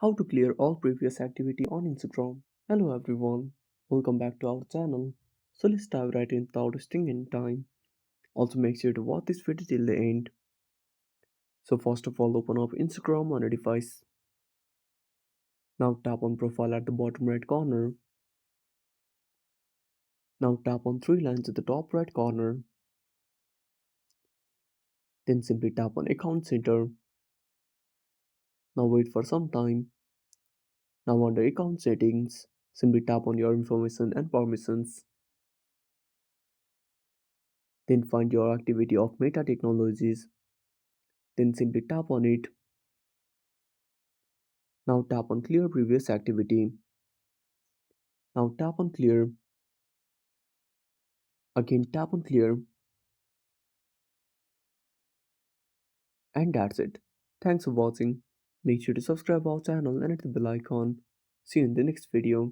How to clear all previous activity on Instagram. Hello everyone, welcome back to our channel. So let's dive right in without wasting any time. Also make sure to watch this video till the end. So first of all open up Instagram on a device. Now tap on profile at the bottom right corner. Now tap on three lines at the top right corner. Then simply tap on account center. Now wait for some time. Now under account settings, simply tap on your information and permissions. Then find your activity of Meta Technologies. Then simply tap on it. Now tap on clear previous activity. Now tap on clear. Again tap on clear. And that's it. Thanks for watching. Make sure to subscribe our channel and hit the bell icon. See you in the next video.